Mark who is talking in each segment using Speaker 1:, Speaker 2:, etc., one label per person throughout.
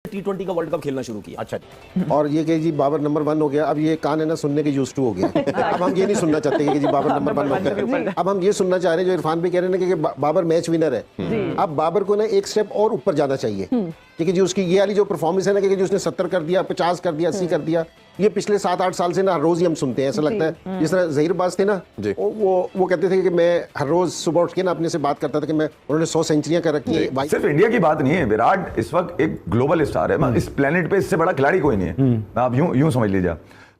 Speaker 1: T20 का world cup खेलना शुरू किया।
Speaker 2: अच्छा,
Speaker 3: और ये कि जी बाबर नंबर 1 हो गया, अब ये कान है ना सुनने के यूज्ड टू हो गया। अब हम ये नहीं सुनना चाहते कि जी बाबर नंबर 1 हो गया। अब हम ये सुनना चाह रहे हैं जो इरफान भी कह रहे हैं ना कि बाबर मैच विनर है। अब बाबर को ना एक स्टेप और ऊपर जाना चाहिए, क्योंकि जी उसकी ये वाली जो परफॉर्मेंस है ना कि उसने 70 कर दिया, 50 कर दिया, 80 कर दिया, ये पिछले 7-8 साल से ना हर रोज ही हम सुनते हैं। ऐसा लगता है जिस तरह जहीरबाज थे ना, वो कहते थे कि मैं हर रोज सुबह उठ के ना अपने से बात करता था कि मैं उन्होंने 100 सेंचुरियां कर रखी है।
Speaker 4: सिर्फ इंडिया की बात नहीं है, विराट इस वक्त एक ग्लोबल स्टार है। इस प्लेनेट पे इससे बड़ा खिलाड़ी कोई नहीं है, आप यूं समझ लीजिए।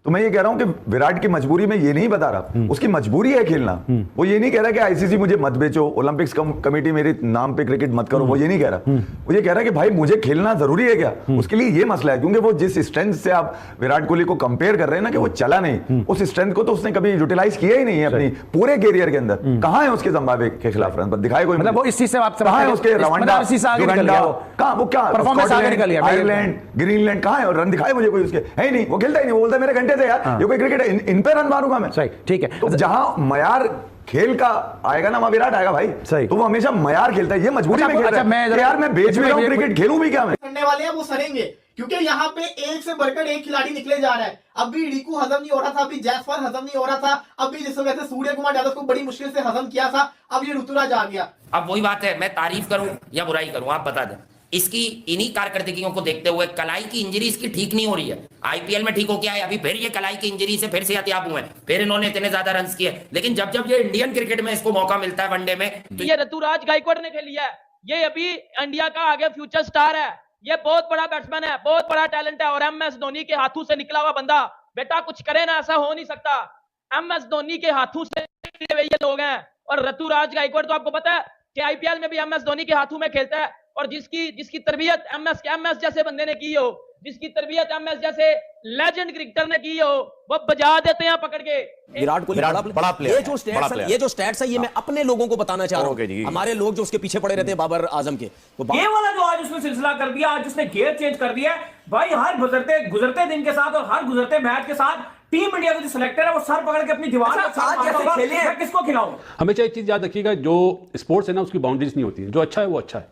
Speaker 4: तो मैं ये कह रहा हूं कि विराट की मजबूरी में ये नहीं बता रहा, उसकी मजबूरी है खेलना। वो ये नहीं कह रहा कि आईसीसी मुझे मत बेचो, ओलंपिक्स कमेटी मेरे नाम पे क्रिकेट मत करो, वो ये नहीं कह रहा। वो ये कह रहा है कि भाई मुझे खेलना जरूरी है क्या। उसके लिए ये मसला है, क्योंकि वो जिस स्ट्रेंथ से आप विराट कोहली को कंपेयर कर रहे हैं ना कि वो चला नहीं, उस स्ट्रेंथ को तो उसने कभी यूटिलाइज किया ही नहीं है अपनी पूरे कैरियर के अंदर। कहां है उसके जिम्बाब्वे के खिलाफ रन पर दिखाए कोई,
Speaker 2: मतलब वो इस चीज से आप
Speaker 4: कहां है उसके रवांडा,
Speaker 2: कहां वो क्या परफॉर्मेंस आगे निकल गया,
Speaker 4: आयरलैंड, ग्रीनलैंड, कहां है रन दिखाए मुझे कोई उसके, है ही नहीं। वो खेलता ही नहीं, वो बोलता है मेरे घंटे थे यार, ये कोई क्रिकेट इन पे रन मारूंगा मैं।
Speaker 2: सही, ठीक है।
Speaker 4: तो जहां मयार खेल का आएगा ना, वहां विराट आएगा भाई। सही, तो वो हमेशा मयार खेलता है, ये मजबूरी में खेल रहा है। यार मैं बेच भी रहा हूं क्रिकेट, खेलूं भी क्या मैं।
Speaker 5: करने वाले हैं वो सड़ेंगे, क्योंकि यहाँ पे एक से बढ़कर एक खिलाड़ी निकले जा रहा है। अभी रिकू हजम नहीं हो रहा था, अभी जयसवाल हजम नहीं हो रहा था, अभी जिस वजह से सूर्य कुमार यादव को बड़ी मुश्किल से हजम किया था, अब ये ऋतुराज आ गया।
Speaker 6: अब वही बात है, मैं तारीफ करूं या बुराई करूं, आप बता दें। इसकी इन्हीं कारकर्दगियों को देखते हुए कलाई की इंजरी इसकी ठीक नहीं हो रही है। आईपीएल में ठीक हो गया है, अभी फिर ये कलाई की इंजरी से फिर से यातियाब हुए, फिर इन्होंने इतने ज्यादा रन किए। लेकिन जब जब ये इंडियन क्रिकेट में इसको मौका मिलता है वनडे में, तो
Speaker 7: ये ऋतुराज गायकवाड़ ने खेली है, ये अभी इंडिया का आगे फ्यूचर स्टार है, ये बहुत बड़ा बैट्समैन है, बहुत बड़ा टैलेंट है। और एमएस धोनी के हाथों से निकला हुआ बंदा, बेटा कुछ करे ना, ऐसा हो नहीं सकता। एमएस धोनी के हाथों से निकले हुए ये लोग हैं। और ऋतुराज गायकवाड़ तो आपको पता है कि आईपीएल में भी एमएस धोनी के हाथों में खेलता है। और जिसकी तरबियत एमएस जैसे बंदे ने की हो, जिसकी तरबियत एमएस जैसे लेजेंड क्रिकेटर ने की हो, वो बजा देते हैं पकड़ के।
Speaker 1: विराट कोहली बड़ा प्लेयर, ये जो स्टैट्स है ये मैं अपने लोगों को बताना चाह रहा हूं। हमारे लोग जो उसके पीछे पड़े रहते हैं बाबर आजम के,
Speaker 8: ये वाला जो आज उसने सिलसिला कर दिया, आज उसने गेयर चेंज कर दिया है भाई। हर गुजरते दिन के साथ और हर गुजरते मैच के साथ टीम इंडिया का जो सिलेक्टर है वो सर पकड़ के अपनी दीवार मैं किसको खिलाऊं।
Speaker 9: हमेशा एक चीज याद रखिएगा, जो स्पोर्ट्स है ना उसकी बाउंड्रीज नहीं होती है। जो अच्छा है वो अच्छा है।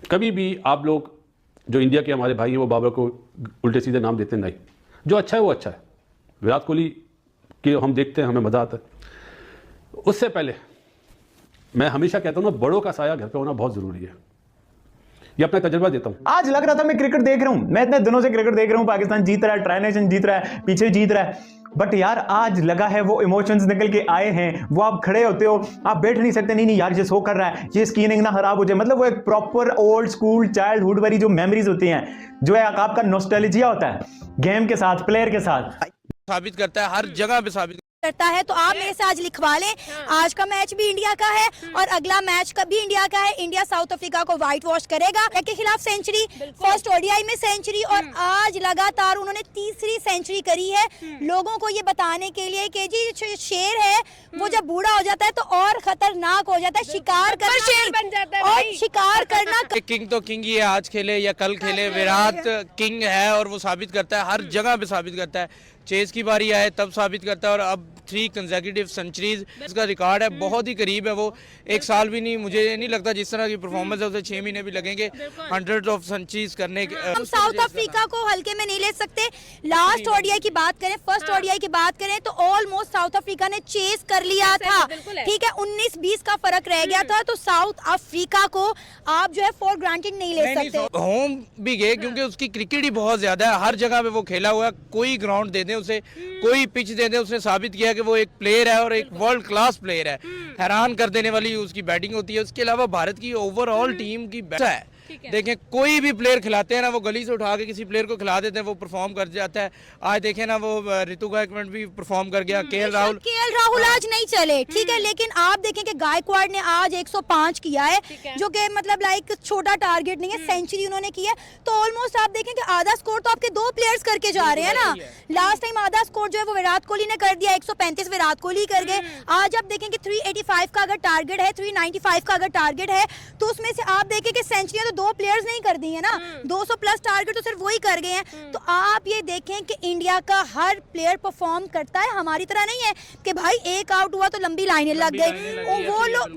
Speaker 9: कभी भी आप लोग जो इंडिया के हमारे भाई हैं वो बाबर को उल्टे सीधे नाम देते नहीं। जो अच्छा है वो अच्छा है। विराट कोहली के हम देखते हैं, हमें मजा आता है। उससे पहले मैं हमेशा कहता हूँ ना, बड़ों का साया घर पे होना बहुत जरूरी है। ये अपना तजुर्बा देता हूँ।
Speaker 10: आज लग रहा था मैं क्रिकेट देख रहा हूँ, मैं इतने दिनों से क्रिकेट देख रहा हूँ, पाकिस्तान जीत रहा है, ट्राई नेशन जीत रहा है, पीछे जीत रहा है, बट यार आज लगा है वो इमोशंस निकल के आए हैं। वो आप खड़े होते हो, आप बैठ नहीं सकते, नहीं यार ये सो कर रहा है, ये स्किनिंग ना खराब हो जाए। मतलब वो एक प्रॉपर ओल्ड स्कूल चाइल्डहुड वाली जो मेमोरीज होती हैं, जो है आपका नॉस्टैल्जिया होता है गेम के साथ, प्लेयर के साथ,
Speaker 11: साबित करता है, हर जगह पे साबित
Speaker 12: करता है। तो आप मेरे से आज लिखवा लें, आज का मैच भी इंडिया का है और अगला मैच का भी इंडिया का है। इंडिया साउथ अफ्रीका को व्हाइट वॉश करेगा, के खिलाफ सेंचुरी, फर्स्ट ओडीआई में सेंचुरी, और आज लगातार उन्होंने तीसरी सेंचुरी करी है। लोगों को ये बताने के लिए कि जी शेर है वो जब बूढ़ा हो जाता है तो और खतरनाक हो जाता है, शिकार करना शेर बन जाता है और शिकार करना।
Speaker 11: किंग तो किंग ही है, आज खेले या कल खेले, विराट किंग है और वो साबित करता है, हर जगह पे साबित करता है। चेस की बारी आए तब साबित करता है, और अब 3 कंसेक्यूटिव सेंचुरीज इसका रिकॉर्ड है, बहुत ही करीब है। वो एक साल भी नहीं, मुझे नहीं लगता जिस तरह की परफॉर्मेंस है उसे 6 महीने भी लगेंगे 100 ऑफ सेंचुरीज करने के।
Speaker 12: हम साउथ अफ्रीका को हल्के में नहीं ले सकते। लास्ट ओडीआई की बात करें, फर्स्ट ओडीआई की बात करें तो ऑलमोस्ट साउथ अफ्रीका ने चेस कर लिया था, ठीक है, 19-20 का फर्क रह गया था। तो साउथ अफ्रीका को आप जो है फॉर ग्रांटेड नहीं ले सकते।
Speaker 11: होम भी गए क्योंकि उसकी क्रिकेट ही बहुत ज्यादा है, हर जगह पे वो खेला हुआ है। कोई ग्राउंड दे दे उसे, कोई पिच दे दे, उसने साबित किया कि वो एक प्लेयर है और एक वर्ल्ड क्लास प्लेयर है। हैरान कर देने वाली उसकी बैटिंग होती है। उसके अलावा भारत की ओवरऑल टीम की बेस्ट है। देखें कोई भी प्लेयर खिलाते हैं ना, वो गली से उठा के किसी प्लेयर को खिला देते हैं, वो परफॉर्म कर जाता है। आज देखें ना, वो ऋतु गायकवाड़ भी परफॉर्म कर गया, केएल राहुल
Speaker 12: आज नहीं चले, ठीक है, लेकिन आप देखें कि गायकवाड़ ने आज 105 किया है, जो कि मतलब लाइक छोटा टारगेट नहीं है, सेंचुरी उन्होंने की है। तो ऑलमोस्ट आप देखें कि आधा स्कोर तो आपके 2 प्लेयर्स करके जा रहे हैं ना। लास्ट टाइम आधा स्कोर जो है वो विराट कोहली ने कर दिया, 135 विराट कोहली कर गए। आज आप देखें कि 385 का अगर टारगेट है, 395 का अगर टारगेट है, तो उसमें से आप देखें कि सेंचुरी तो 2 प्लेयर्स नहीं कर दी है ना, 200 प्लस टारगेट तो सिर्फ वही कर गए हैं। तो आप ये देखें कि इंडिया का हर प्लेयर परफॉर्म करता है, हमारी तरह नहीं है कि भाई एक आउट हुआ तो लंबी लाइनें लग गई।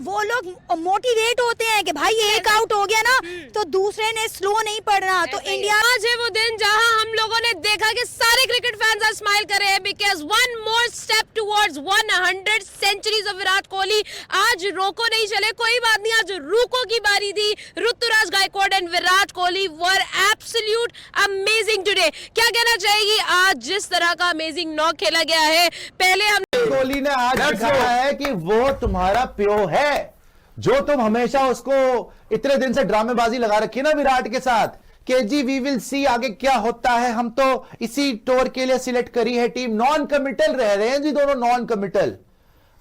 Speaker 12: वो लोग मोटिवेट होते हैं कि भाई एक आउट हो गया ना तो दूसरे ने स्लो नहीं पड़ना। तो इंडिया
Speaker 13: आज है वो दिन जहां हम लोगों ने देखा कि सारे क्रिकेट फैंस आज स्माइल कर रहे हैं, because one more step towards 100 centuries of Virat Kohli. आज रोको नहीं चले, कोई बात नहीं, आज रूको की बारी थी। Ruturaj Gaikwad and Virat Kohli were absolute amazing today. क्या कहना चाहेगी आज जिस तरह का अमेजिंग नॉक खेला गया है? पहले हम
Speaker 2: कोहली ने आज दिखाया है कि वो तुम्हारा प्यो है, जो तुम हमेशा उसको इतने दिन से ड्रामेबाजी लगा रखी ना विराट के साथ कि जी वी विल सी आगे क्या होता है, हम तो इसी टूर के लिए सिलेक्ट करी है टीम। नॉन कमिटल रह रहे हैं जी दोनों, नॉन कमिटल।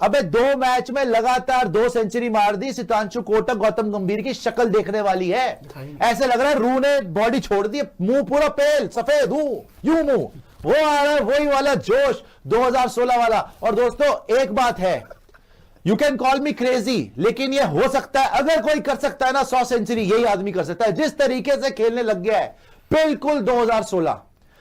Speaker 2: अबे 2 मैच में लगातार 2 सेंचुरी मार दी। सितांशु कोटक, गौतम गंभीर की शक्ल देखने वाली है। ऐसे लग रहा है रूह ने बॉडी छोड़ दी, मुंह पूरा पेल सफेद, यूं मुंह वो आ रहा है, वही वाला जोश 2016 वाला। और दोस्तों एक बात है, you can call me crazy, लेकिन ये हो सकता है, अगर कोई कर सकता है ना 100 सेंचुरी, यही आदमी कर सकता है। जिस तरीके से खेलने लग गया है बिल्कुल 2016,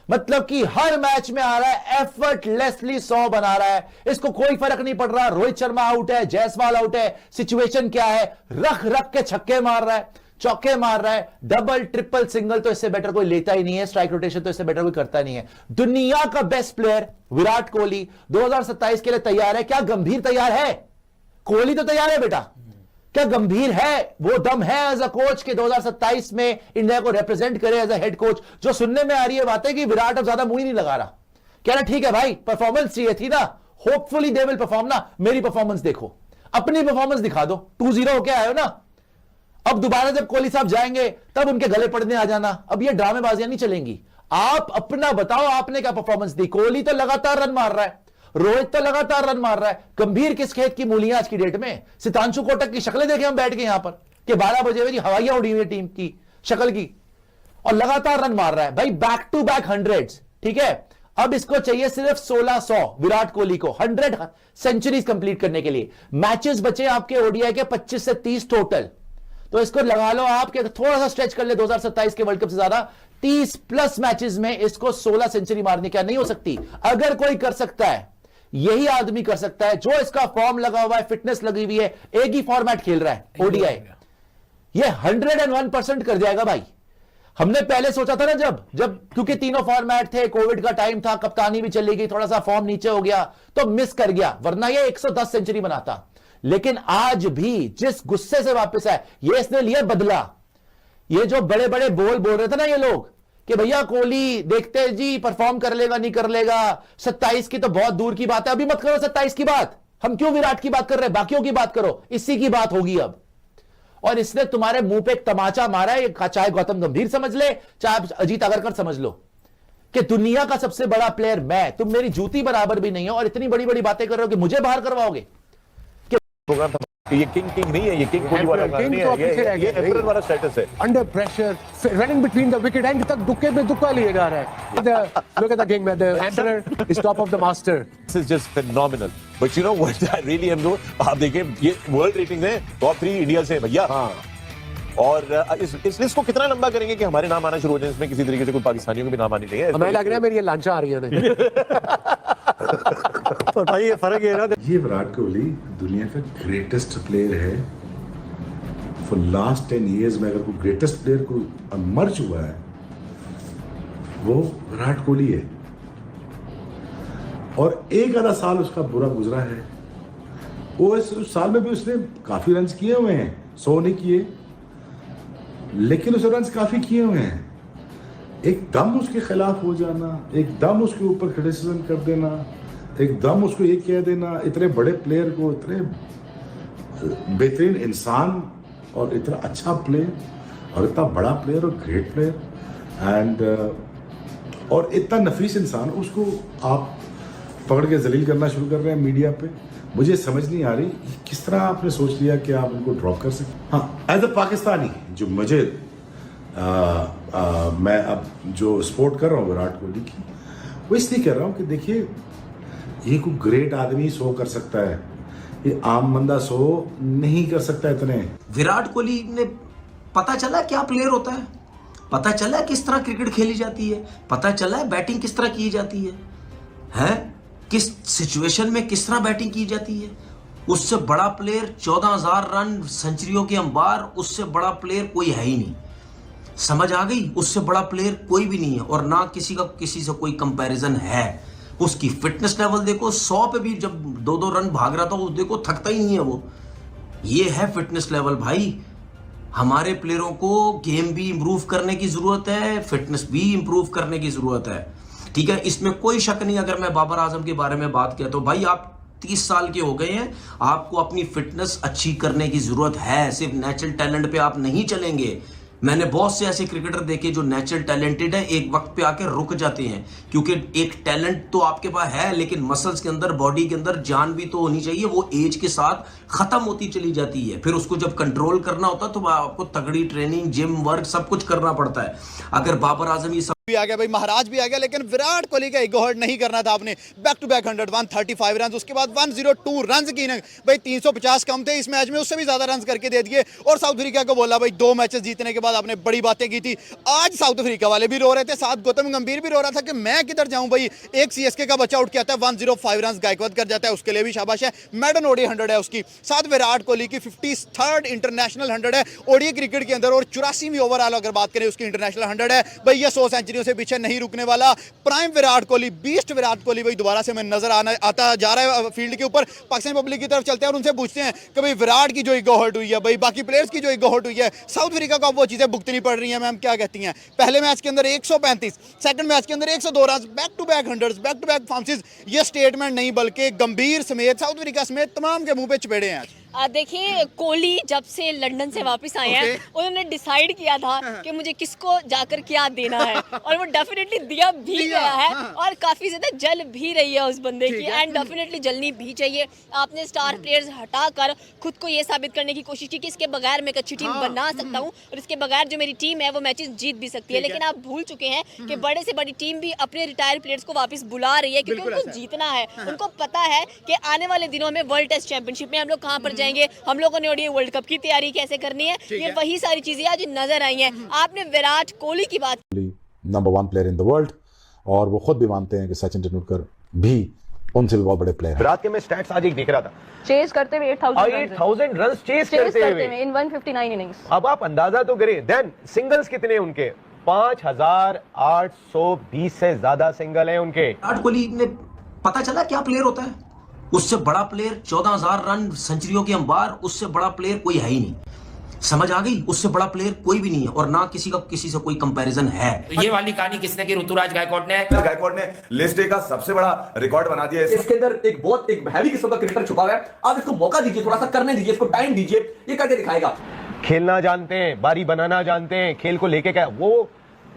Speaker 2: मतलब कि हर मैच में आ रहा है, एफर्टलेसली 100 बना रहा है, इसको कोई फर्क नहीं पड़ रहा। रोहित शर्मा आउट है, जायसवाल आउट है, सिचुएशन क्या है, रख रख के छक्के मार रहा है, चौके मार रहा है, डबल ट्रिपल सिंगल तो इससे बेटर कोई लेता ही नहीं है, स्ट्राइक रोटेशन तो इससे बेटर कोई करता नहीं है। दुनिया का बेस्ट प्लेयर विराट कोहली 2027 के लिए तैयार है। क्या गंभीर तैयार है? कोहली तो तैयार है बेटा, क्या गंभीर है? वो दम है एज अ कोच के 2027 में इंडिया को रिप्रेजेंट करे एज अ हेड कोच? जो सुनने में आ रही है बातें कि विराट अब ज्यादा मुंह ही नहीं लगा रहा, कह रहा ठीक है भाई परफॉर्मेंस चाहिए थी ना, होपफुली दे विल परफॉर्म ना, मेरी परफॉर्मेंस देखो, अपनी परफॉर्मेंस दिखा दो। 2-0 होके आए हो ना, अब दोबारा जब कोहली साहब जाएंगे तब उनके गले पड़ने आ जाना। अब ये ड्रामेबाजियां नहीं चलेंगी, आप अपना बताओ आपने क्या परफॉर्मेंस दी। कोहली तो लगातार रन मार रहा है, रोहित तो लगातार रन मार रहा है, गंभीर किस खेत की मूली है आज की डेट में? सितांशु कोटक की शक्लें देखें हम बैठ के यहां पर कि 12 बजे हुए हवाइयां उड़ी हुई टीम की शक्ल की, और लगातार रन मार रहा है भाई, बैक टू बैक 100। ठीक है, अब इसको चाहिए सिर्फ 1600 विराट कोहली को 100 सेंचुरीज कंप्लीट करने के लिए। मैचेस बचे आपके ओडीआई के 25 से 30 टोटल, तो इसको लगा लो आप कि थोड़ा सा स्ट्रेच कर ले 2027 के वर्ल्ड कप से ज्यादा, 30 प्लस मैचेस में इसको 16 सेंचुरी मारने क्या नहीं हो सकती? अगर कोई कर सकता है यही आदमी कर सकता है, जो इसका फॉर्म लगा हुआ है, फिटनेस लगी हुई है, एक ही फॉर्मेट खेल रहा है ओडीआई, ये 101% कर जाएगा भाई। हमने पहले सोचा था ना जब क्योंकि तीनों फॉर्मेट थे, कोविड का टाइम था, कप्तानी भी चली गई, थोड़ा सा फॉर्म नीचे हो गया तो मिस कर गया, वरना ये 110 सेंचुरी बनाता। लेकिन आज भी जिस गुस्से से वापस आए, ये इसने लिया बदला। ये जो बड़े बड़े बोल रहे थे ना ये लोग कि भैया कोहली देखते जी परफॉर्म कर लेगा नहीं कर लेगा, 27 की तो बहुत दूर की बात है, अभी मत करो 27 की बात, हम क्यों विराट की बात कर रहे हैं, बाकियों की बात करो, इसी की बात होगी अब। और इसने तुम्हारे मुंह पे एक तमाचा मारा है, चाहे गौतम गंभीर समझ ले, चाहे अजीत अगरकर समझ लो, कि दुनिया का सबसे बड़ा प्लेयर मैं, तुम मेरी जूती बराबर भी नहीं हो और इतनी बड़ी बड़ी बातें कर रहे हो कि मुझे बाहर करवाओगे।
Speaker 14: ये किंग नहीं है, ये किंग कोहली वाला नहीं है, ये एम्परर वाला स्टेटस है।
Speaker 15: Under pressure running between the wicket and तक दुक्के में दुक्का लिए जा रहा है। Look at the king, the emperor is top of the master.
Speaker 14: This is just phenomenal. But you know what I really am, आप देखिए ये वर्ल्ड रेटिंग है, टॉप 3 इंडिया से भैया। और इस लिस्ट को कितना लंबा करेंगे कि हमारे नाम आना शुरू हो जाए, इसमें किसी तरीके से कोई पाकिस्तानियों के भी नाम आने नहीं है।
Speaker 15: हमें लग रहा है मेरी ये लांचा आ रही है।
Speaker 14: तो भाई ये फर्क है ना,
Speaker 16: ये विराट कोहली दुनिया का ग्रेटेस्ट प्लेयर है। फॉर लास्ट 10 years में अगर कोई ग्रेटेस्ट प्लेयर को मर्ज हुआ है वो विराट कोहली है। और एक आधा साल उसका बुरा गुजरा है, वो इस साल में भी उसने काफी रन किए हुए हैं, 100 नहीं किए लेकिन उसने रन काफी किए हुए हैं। एकदम उसके खिलाफ हो जाना, एकदम उसके ऊपर क्रिटिसिज्म कर देना, एकदम उसको ये कह देना, इतने बड़े प्लेयर को, इतने बेहतरीन इंसान और इतना अच्छा प्लेयर और इतना बड़ा प्लेयर और ग्रेट प्लेयर एंड और इतना नफीस इंसान, उसको आप पकड़ के जलील करना शुरू कर रहे हैं मीडिया पे। मुझे समझ नहीं आ रही किस तरह आपने सोच लिया कि आप उनको ड्रॉप कर सकते। हाँ, एज अ पाकिस्तानी जो मुझे मैं अब जो सपोर्ट कर रहा हूँ विराट कोहली की, वो इसलिए कह रहा हूँ कि देखिए ये कोई ग्रेट आदमी 100 कर सकता है, ये आम बंदा 100 नहीं कर सकता। इतने
Speaker 1: विराट कोहली ने पता चला क्या प्लेयर होता है, पता चला किस तरह क्रिकेट खेली जाती है, पता चला बैटिंग किस तरह की जाती है किस सिचुएशन में किस तरह बैटिंग की जाती है। उससे बड़ा प्लेयर 14,000 रन सेंचुरियों के अंबार, उससे बड़ा प्लेयर कोई है ही नहीं। समझ आ गई? उससे बड़ा प्लेयर कोई भी नहीं है और ना किसी का किसी से कोई कंपैरिजन है। उसकी फिटनेस लेवल देखो, 100 पे भी जब 2-2 रन भाग रहा था वो देखो थकता ही नहीं है वो। ये है फिटनेस लेवल भाई। हमारे प्लेयरों को गेम भी इंप्रूव करने की जरूरत है, फिटनेस भी इंप्रूव करने की जरूरत है, ठीक है, इसमें कोई शक नहीं। अगर मैं बाबर आजम के बारे में बात किया तो भाई आप 30 साल के हो गए हैं, आपको अपनी फिटनेस अच्छी करने की जरूरत है। सिर्फ नेचुरल टैलेंट पे आप नहीं चलेंगे। मैंने बहुत से ऐसे क्रिकेटर देखे जो नेचुरल टैलेंटेड है, एक वक्त पे आके रुक जाते हैं, क्योंकि एक टैलेंट तो आपके पास है लेकिन मसल्स के अंदर, बॉडी के अंदर जान भी तो होनी चाहिए। वो एज के साथ खत्म होती चली जाती है। फिर उसको जब कंट्रोल करना होता है तो आपको तगड़ी ट्रेनिंग, जिम वर्क सब कुछ करना पड़ता है। अगर बाबर आजम ये सब
Speaker 17: भी आ गया भाई, महाराज भी आ गया, लेकिन विराट कोहली का ईगो हर्ट नहीं करना था आपने। बैक टू बैक 100, 135 रन, उसके बाद 102 रन की भाई 350 कम थे इस मैच में, उससे भी ज्यादा रन करके दे दिए और साउथ अफ्रीका को बोला भाई 2 मैचेस जीतने के बाद आपने बड़ी बातें की थी। आज साउथ अफ्रीका वाले भी रो रहे थे, साथ गौतम गंभीर भी रो रहा था कि मैं किधर जाऊं भाई। एक सीएसके का बच्चा उठ के आता है, 105 रन गायकवाद कर जाता है, उसके लिए भी शाबाश है। मैडन ओडी 100 है उसकी, साथ विराट कोहली की 53rd इंटरनेशनल 100 है ओडीआई क्रिकेट के अंदर और 84वीं ओवरऑल अगर बात करें उसकी इंटरनेशनल 100 है भाई। ये 100 सेंचुरियों से पीछे नहीं रुकने वाला। प्राइम विराट कोहली, बीस्ट विराट कोहली भाई दोबारा से मैं नजर आता जा रहा है फील्ड के ऊपर। पाकिस्तान पब्लिक की तरफ चलते हैं और उनसे पूछते हैं कि भाई विराट की जो ईगो हर्ट हुई है भाई, बाकी प्लेयर्स की जो ईगो हर्ट हुई है, साउथ अफ्रीका को अब वो चीजें भुगतनी पड़ रही हैं मैम, क्या कहती हैं? पहले मैच के अंदर 135, सेकंड मैच के अंदर 102 run, back to back 100, back to back फाउंसेस। ये स्टेटमेंट नहीं बल्कि गंभीर समेत साउथ अफ्रीका समेत तमाम के मुंह पे चपेड़े हैं।
Speaker 13: देखिए कोहली जब से लंदन से वापस आए हैं उन्होंने डिसाइड किया था कि मुझे किसको जाकर क्या देना है और वो डेफिनेटली दिया भी गया है और काफी ज्यादा जल भी रही है उस बंदे की, एंड डेफिनेटली जलनी भी चाहिए। आपने स्टार प्लेयर्स हटाकर खुद को ये साबित करने की कोशिश की कि इसके बगैर मैं एक अच्छी टीम बना सकता हूँ और इसके बगैर जो मेरी टीम है वो मैचेस जीत भी सकती है। लेकिन आप भूल चुके हैं कि बड़े से बड़ी टीम भी अपने रिटायर्ड प्लेयर्स को वापस बुला रही है क्योंकि उनको जीतना है। उनको पता है कि आने वाले दिनों में वर्ल्ड टेस्ट चैंपियनशिप में हम लोग कहाँ पर जाएंगे, हम लोगों ने ओडीआई वर्ल्ड कप की तैयारी कैसे करनी है, ये वही सारी चीजें आज नजर आई हैं। आपने विराट कोहली की बात,
Speaker 16: number 1 player in the world, और वो खुद भी मानते हैं कि सचिन तेंदुलकर भी उनसे भी बहुत बड़े प्लेयर हैं।
Speaker 14: रात के मैं स्टैट्स आज एक देख रहा था,
Speaker 18: चेस करते हुए 8,000
Speaker 14: रन चेस करते हुए
Speaker 18: इन 159 इनिंग्स।
Speaker 14: अब आप अंदाजा तो करें, देन सिंगल्स कितने उनके, 5,820 से ज्यादा सिंगल हैं उनके।
Speaker 1: विराट कोहली ने पता चला क्या प्लेयर होता है। उससे बड़ा प्लेयर 14,000 रन सेंचुरियों के अंबार, उससे बड़ा प्लेयर कोई है ही नहीं। समझ आ गई? उससे बड़ा प्लेयर कोई भी नहीं है और ना किसी का किसी से कोई कंपैरिजन है।
Speaker 6: तो ये वाली कहानी किसने की? ऋतुराज गायकवाड ने
Speaker 4: लिस्ट डे का सबसे बड़ा रिकॉर्ड बना दिया।
Speaker 19: इसके अंदर एक बहुत एक हैवी किस्म का क्रिकेटर छुपा हुआ है। आप इसको मौका दीजिए, थोड़ा सा करने दीजिए, इसको टाइम दीजिए, ये करके दिखाएगा।
Speaker 14: खेलना जानते हैं, बारी बनाना जानते हैं, खेल को लेके क्या, वो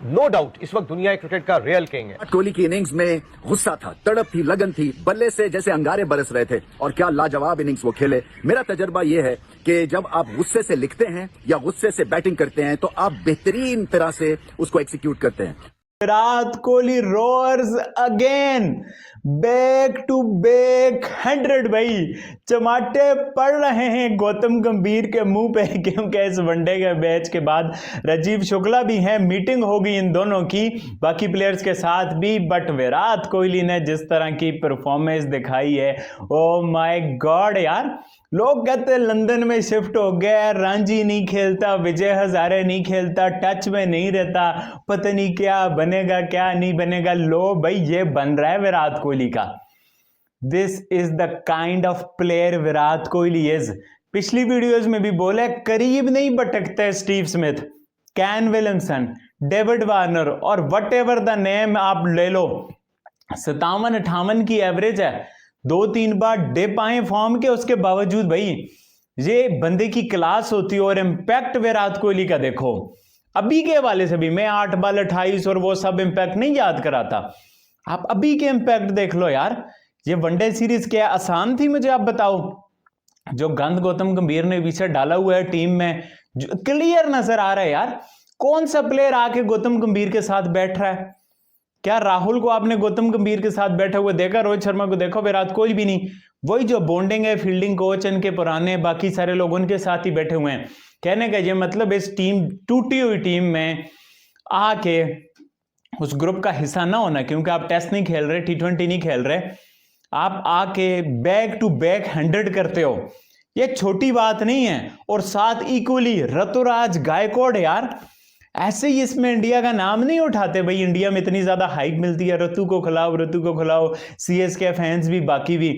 Speaker 14: नो डाउट इस वक्त दुनिया क्रिकेट का रियल किंग है।
Speaker 20: कोहली की इनिंग्स में गुस्सा था, तड़प थी, लगन थी, बल्ले से जैसे अंगारे बरस रहे थे और क्या लाजवाब इनिंग्स वो खेले। मेरा तजर्बा ये है कि जब आप गुस्से से लिखते हैं या गुस्से से बैटिंग करते हैं तो आप बेहतरीन तरह से उसको एग्जीक्यूट करते हैं।
Speaker 10: Virat Kohli roars again, back to back 100 भाई। चमाटे पड़ रहे हैं गौतम गंभीर के मुंह पे क्योंकि इस वनडे के मैच के बाद राजीव शुक्ला भी हैं, मीटिंग होगी इन दोनों की, बाकी प्लेयर्स के साथ भी। बट विराट कोहली ने जिस तरह की परफॉर्मेंस दिखाई है, ओ माय गॉड यार, लोग कहते लंदन में शिफ्ट हो गया, रांझी नहीं खेलता, विजय हजारे नहीं खेलता, टच में नहीं रहता, पता नहीं क्या बनेगा क्या नहीं बनेगा। लो भाई ये बन रहा है विराट कोहली का। This is the kind of player Virat Kohli is. पिछली वीडियोस में भी बोले, करीब नहीं भटकते Steve Smith, can Williamson, David Warner और वट एवर द नेम आप ले लो, 57-58 की एवरेज है। 2-3 बार डिप आए फॉर्म के, उसके बावजूद भाई ये बंदे की क्लास होती है। और इंपैक्ट विराट कोहली का देखो, अभी के हवाले से भी मैं 8 बॉल 28 और वो सब इंपैक्ट नहीं याद कराता, आप अभी के इंपैक्ट देख लो यार। ये वनडे सीरीज क्या आसान थी मुझे आप बताओ? जो गंद गौतम गंभीर ने पीछे डाला हुआ है टीम में, जो क्लियर नजर आ रहा है यार, कौन सा प्लेयर आके गौतम गंभीर के साथ बैठ रहा है? क्या राहुल को आपने गौतम गंभीर के साथ बैठे हुए देखा? रोहित शर्मा को देखो, विराट कोहली भी नहीं। वही जो बॉन्डिंग है फील्डिंग कोच इनके पुराने, बाकी सारे लोग उनके साथ ही बैठे हुए हैं। कहने का ये मतलब इस टीम, टूटी हुई टीम में आके उस ग्रुप का हिस्सा ना होना, क्योंकि आप टेस्ट नहीं खेल रहे, T20 नहीं खेल रहे, आप आके बैक टू बैक 100 करते हो, ये छोटी बात नहीं है। और साथ इक्वली ऋतुराज गायकवाड़, यार ऐसे ही इसमें इंडिया का नाम नहीं उठाते। भाई इंडिया में इतनी ज्यादा हाइप मिलती है, ऋतु को खिलाओ, CSK फैंस भी, बाकी भी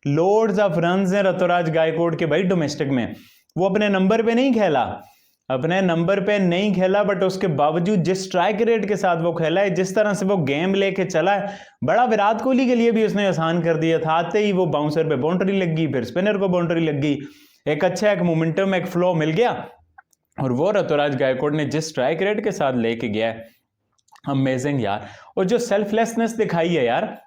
Speaker 10: लोड्स ऑफ रन्स हैं ऋतुराज गायकवाड़ के भाई डोमेस्टिक में। वो अपने नंबर पे नहीं खेला, बट उसके बावजूद जिस स्ट्राइक रेट के साथ वो खेला है, जिस तरह से वो गेम लेके चला है, बड़ा विराट कोहली के लिए भी उसने आसान कर दिया था। आते ही वो बाउंसर पे बाउंड्री लग गई, फिर स्पिनर को बाउंड्री लग गई, एक अच्छा एक मोमेंटम, एक फ्लो मिल गया। और वो ऋतुराज गायकवाड़ ने जिस स्ट्राइक रेट के साथ लेके गया है, अमेजिंग यार। और जो सेल्फलेसनेस दिखाई है यार,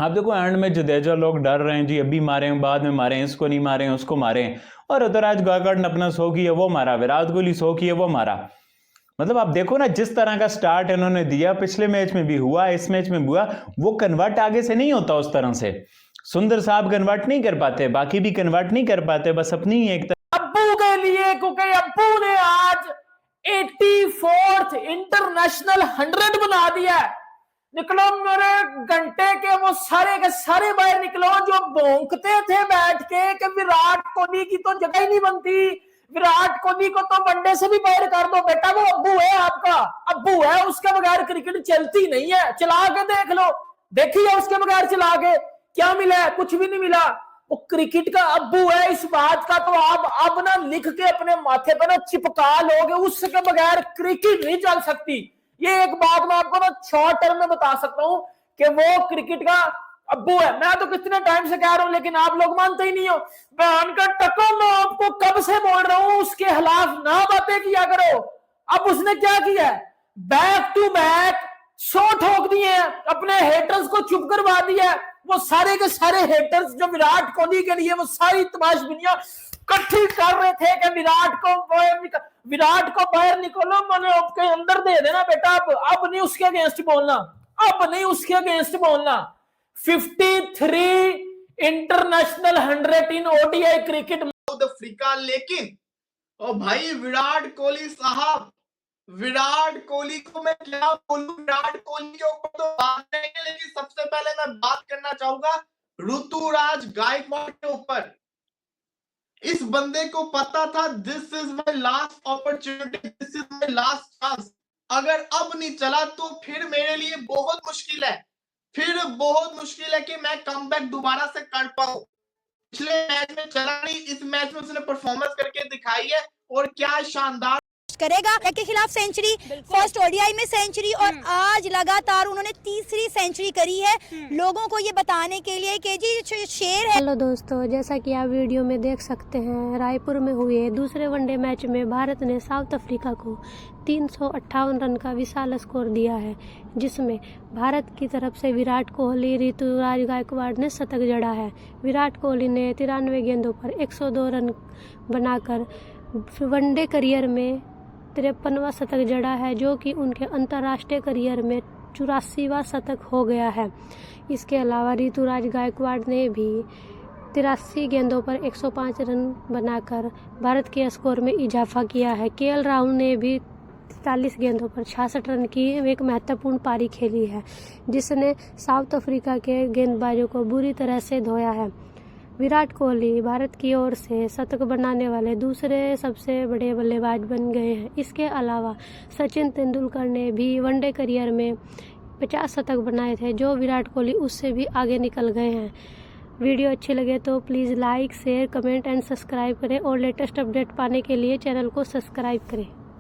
Speaker 10: आप देखो एंड में जडेजा, लोग डर रहे हैं जी, अभी मारे बाद में मारे, इसको नहीं मारे उसको मारे, और ऋतुराज गायकवाड़ ने अपना 100 किया वो मारा, विराट कोहली 100 किया वो मारा। मतलब आप देखो ना जिस तरह का स्टार्ट इन्होंने दिया, पिछले मैच में भी हुआ, इस मैच में भी हुआ, वो कन्वर्ट आगे से नहीं होता उस तरह से। सुंदर साहब कन्वर्ट नहीं कर पाते, बाकी भी कन्वर्ट नहीं कर पाते, बस अपनी ही एक
Speaker 8: अब्बू के लिए, क्योंकि अब्बू ने आज 84th इंटरनेशनल 100 बना दिया। निकलो मेरे घंटे के वो सारे बाहर निकलो जो भौंकते थे बैठ के कि विराट कोहली की तो जगह ही नहीं बनती, विराट कोहली को तो वनडे से भी बाहर कर दो। बेटा वो अब्बू है, आपका अब्बू है, उसके बगैर क्रिकेट चलती नहीं है। चला के देख लो, देखिए उसके बगैर चला के क्या मिला है? कुछ भी नहीं मिला। वो क्रिकेट का अब्बू है, इस बात का तो आप अब ना लिख के अपने माथे पे ना चिपका लोगे, उसके बगैर क्रिकेट नहीं चल सकती। ये एक बात मैं आपको ना शॉर्ट टर्म में बता सकता हूं कि वो क्रिकेट का अब्बू है। मैं तो कितने टाइम से कह रहा हूं, लेकिन आप लोग मानते ही नहीं हो। बहन का टको, मैं आपको कब से बोल रहा हूं उसके खिलाफ ना बातें किया करो। अब उसने क्या किया? बैक टू बैक 100 ठोक दिए हैं, अपने हेटर्स को चुप करवा दिया। वो सारे के सारे हेटर्स जो विराट कोहली के लिए वो सारी तमाश दुनिया इकट्ठी कर रहे थे कि विराट को बाहर निकलो, मैंने आपके अंदर दे देना बेटा। अब नहीं उसके अगेंस्ट बोलना, 53 इंटरनेशनल 100 इन ODI क्रिकेट
Speaker 5: साउथ अफ्रीका। लेकिन ओ भाई विराट कोहली साहब, विराट कोहली को मैं क्या बोलूं, विराट कोहली के ऊपर तो बात करेंगे, लेकिन सबसे पहले मैं बात करना चाहूंगा ऋतुराज गायकवाड़ के ऊपर। इस बंदे को पता था this is my last opportunity, this is my last chance. अगर अब नहीं चला तो फिर मेरे लिए बहुत मुश्किल है कि मैं कमबैक दोबारा से कर पाऊं। पिछले मैच में चला नहीं, इस मैच में उसने परफॉर्मेंस करके दिखाई है, और क्या शानदार
Speaker 12: करेगा के खिलाफ सेंचुरी, फर्स्ट ODI में सेंचुरी, और आज लगातार उन्होंने तीसरी सेंचुरी करी है, लोगों को ये बताने के लिए कि जी शेर है।
Speaker 21: हेलो दोस्तों, जैसा कि आप वीडियो में देख सकते हैं, रायपुर में हुए दूसरे वनडे मैच में भारत ने साउथ अफ्रीका को 358 रन का विशाल स्कोर दिया है, जिसमें भारत की तरफ से विराट कोहली, ऋतुराज गायकवाड़ ने शतक जड़ा है। विराट कोहली ने 93 गेंदों पर 102 रन बनाकर वनडे करियर में 53वां शतक जड़ा है, जो कि उनके अंतर्राष्ट्रीय करियर में 84वां शतक हो गया है। इसके अलावा ऋतुराज गायकवाड़ ने भी 83 गेंदों पर 105 रन बनाकर भारत के स्कोर में इजाफा किया है। KL राहुल ने भी 43 गेंदों पर 66 रन की एक महत्वपूर्ण पारी खेली है, जिसने साउथ अफ्रीका के गेंदबाजों को बुरी तरह से धोया है। विराट कोहली भारत की ओर से शतक बनाने वाले दूसरे सबसे बड़े बल्लेबाज बन गए हैं। इसके अलावा सचिन तेंदुलकर ने भी वनडे करियर में 50 शतक बनाए थे, जो विराट कोहली उससे भी आगे निकल गए हैं। वीडियो अच्छी लगे तो please like, share, comment and subscribe करें, और लेटेस्ट अपडेट पाने के लिए चैनल को सब्सक्राइब करें।